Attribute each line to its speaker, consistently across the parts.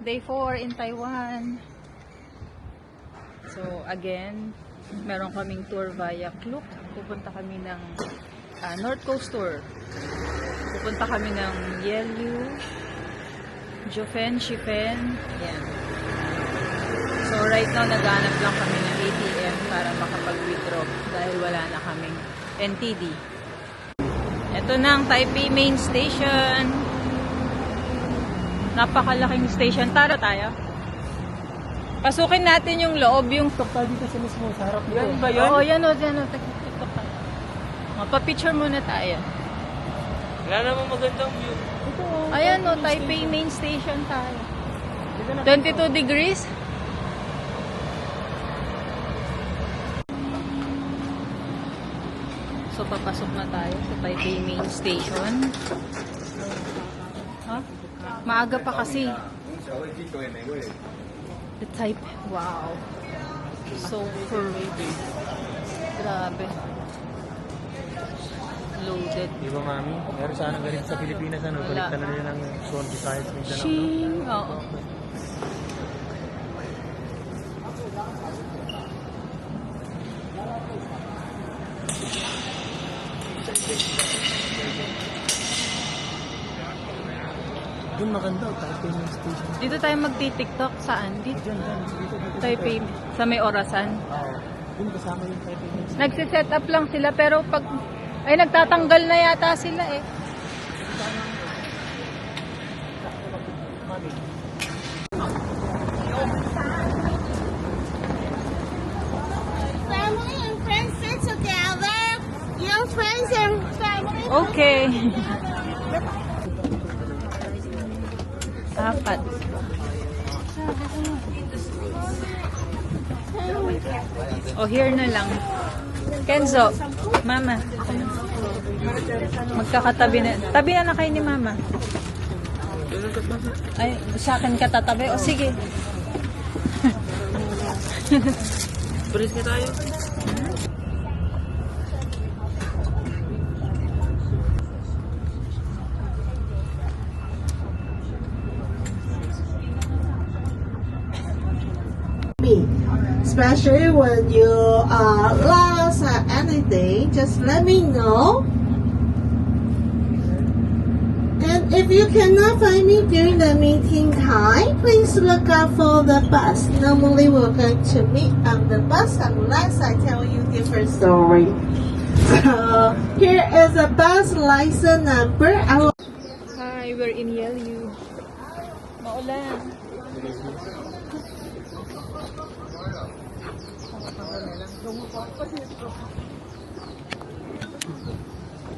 Speaker 1: Day 4 in Taiwan. So again, meron kaming tour via Klook. Pupunta kami ng North Coast Tour. Pupunta kami ng Yelu, Jofen, Shifen. Yan. So right now, naghanap lang kami ng ATM para makapag-withdraw dahil wala na kaming NTD. Ito na ang Taipei Main Station. Napakalaking station. Tara tayo. Pasukin natin yung loob, yung
Speaker 2: TikTok dito sa mismo, sa harap nito.
Speaker 1: yan ba yun? Oo, yan o, yan o. TikTok ka. Mapapicture muna tayo.
Speaker 2: Wala namang magandang view. Ito,
Speaker 1: Ayan o, Taipei Main Station tayo. 22 degrees. So, papasok na tayo sa Taipei Main Station. Ha? Maaga pa kasi. The type, wow. So curvy. Grabe. Loaded.
Speaker 2: Di ba, mami? Meron sana ganito sa Pilipinas, ano?
Speaker 1: Wala.
Speaker 2: Balik na nila ng Luzon, Visayas, Mindanao.
Speaker 1: Shing! Oo.
Speaker 2: Doon maganda, Taipei Main Station.
Speaker 1: Dito tayo magti-tiktok. Saan? Dito.
Speaker 2: Dito.
Speaker 1: Taipei. Sa may orasan.
Speaker 2: Oo. Doon kasama yung Taipei Main Station.
Speaker 1: Nagsiset up lang sila pero pag... Ay, nagtatanggal na yata sila eh.
Speaker 2: Mami.
Speaker 3: Family and friends sit together. Your friends and family.
Speaker 1: Okay. Apat. O, here na lang. Kenzo, Mama. Magkakatabi na. Tabi na kayo ni Mama. Ay, sa akin ka tatabi. O, sige.
Speaker 2: Bris na tayo.
Speaker 3: Especially when you are lost or anything, just let me know. And if you cannot find me during the meeting time, please look out for the bus. Normally we're going to meet on the bus unless I tell you different story. So here is a bus license number.
Speaker 1: Hi, we're in Yelu. Maulan.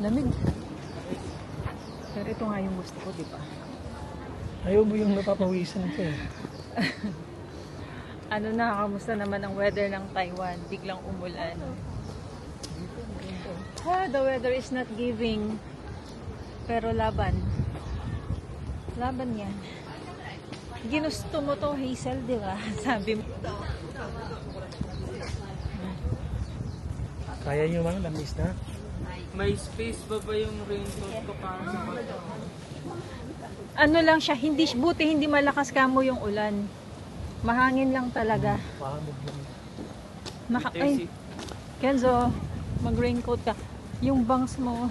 Speaker 1: Lamig. Pero ito nga yung gusto ko, di ba?
Speaker 2: Ayaw mo yung napapawisan ko eh.
Speaker 1: Ano na, kamusta naman ang weather ng Taiwan? Biglang umulan. The weather is not giving. Pero laban. Laban yan. Ginusto mo to, Hazel, di ba? Sabi mo.
Speaker 2: Kaya nyo mang lamis na?
Speaker 4: May space ba yung raincoat ko para sa bata?
Speaker 1: Ano lang siya, buti hindi malakas kamo yung ulan. Mahangin lang talaga.
Speaker 2: Pahamog lang.
Speaker 1: Ay, Kenzo, mag-raincoat ka. Yung bangs mo.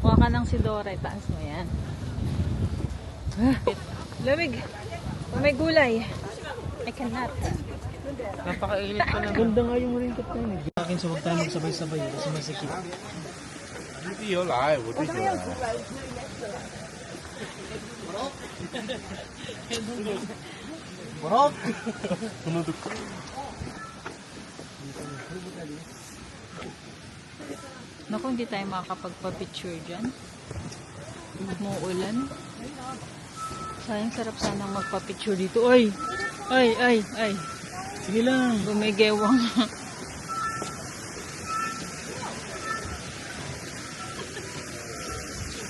Speaker 1: Kuha ka ng Sidora, itaas mo yan. Lamig. May gulay. I cannot.
Speaker 4: Napakainit pa naman.
Speaker 2: Ganda nga yung raincoat na yun eh. Akin sa huwag tayo magsabay-sabay kasi masikip.
Speaker 4: Barok!
Speaker 1: Naku, hindi tayo makakapagpa-picture dyan. Muulan. Sayang, sarap sanang magpa-picture dito. Ay! Ay, ay, ay.
Speaker 2: Sige lang.
Speaker 1: Gumigewang.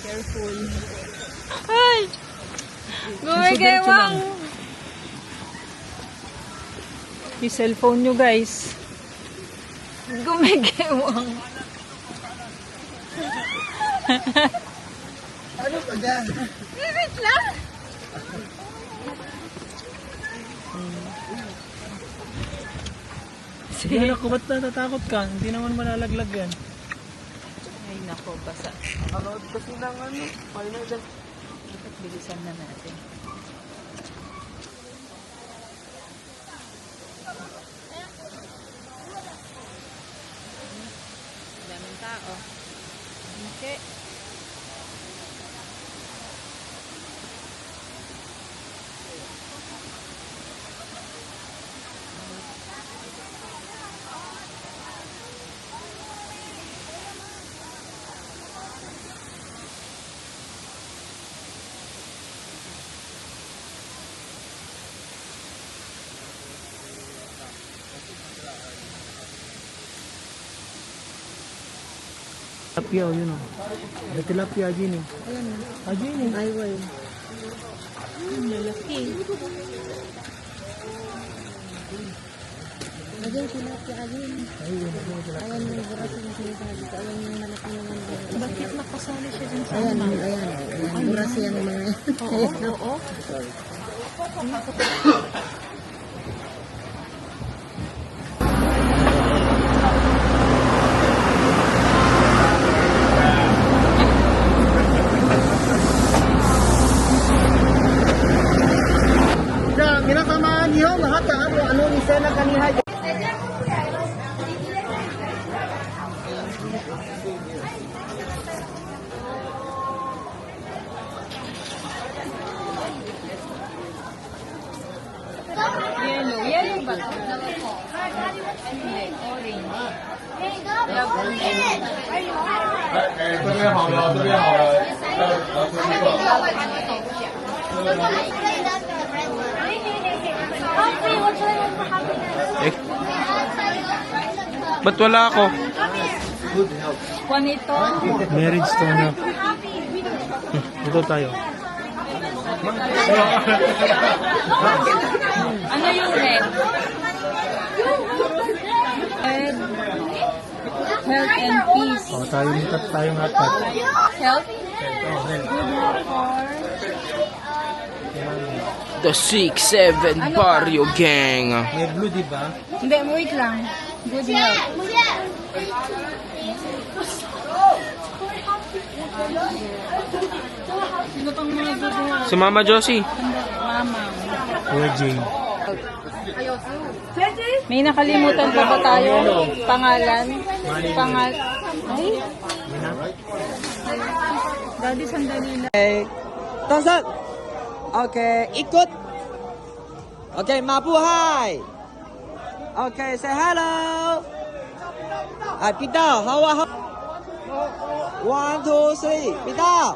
Speaker 1: Careful. Ay! Gumigewang! Yung cellphone nyo, guys. Gumigewang.
Speaker 4: Ano ba dyan?
Speaker 1: Wait lang!
Speaker 2: Sige anak ko, ba't natatakot ka? Hindi naman malalaglag yan.
Speaker 1: Ay nako, basa.
Speaker 4: Nakanood kasi ng ano, final dance.
Speaker 1: Dapat bilisan na natin. Daming tao. Okay.
Speaker 2: Tilapia, yun o. Ada tilapia, Jenny. Ah, Jenny.
Speaker 3: Ay, wala.
Speaker 1: Lalaki.
Speaker 3: Ayan, tilapia, ayan.
Speaker 2: Ayun, tilapia.
Speaker 3: Ayan yung bukas yung sinasabi ko. Ayan yung malaki naman.
Speaker 1: Bakit nakasali siya dun sa
Speaker 3: Ayan, ayan. Buras yan mga yan.
Speaker 1: Oo.
Speaker 2: Minatamaan niyo lahat ng anong isena kanina.
Speaker 1: Yellow ba? Hindi, orange.
Speaker 5: 这边好了，这边好了，出去吧。
Speaker 4: Ba't wala ako?
Speaker 1: Juanito.
Speaker 2: Marriage to na. Ito tayo.
Speaker 1: Ano yung red? Red. Health and peace.
Speaker 2: O, tayong apat.
Speaker 1: Health? Good health for...
Speaker 4: The 6-7 Barrio Gang.
Speaker 2: May blue, di ba?
Speaker 1: Hindi, wait lang. Good health. Sino pang mga good health?
Speaker 4: Si Mama Josie.
Speaker 1: Mama.
Speaker 2: Kuya Jane.
Speaker 1: May nakalimutan pa ba tayo? Pangalan? Ay? Daddy, sandali lang.
Speaker 6: Tonsan. Okay, ikut. Okay, mabuhay. Okay, say hello. Ay, Pita, hawa. 1, 2, 3, Pita.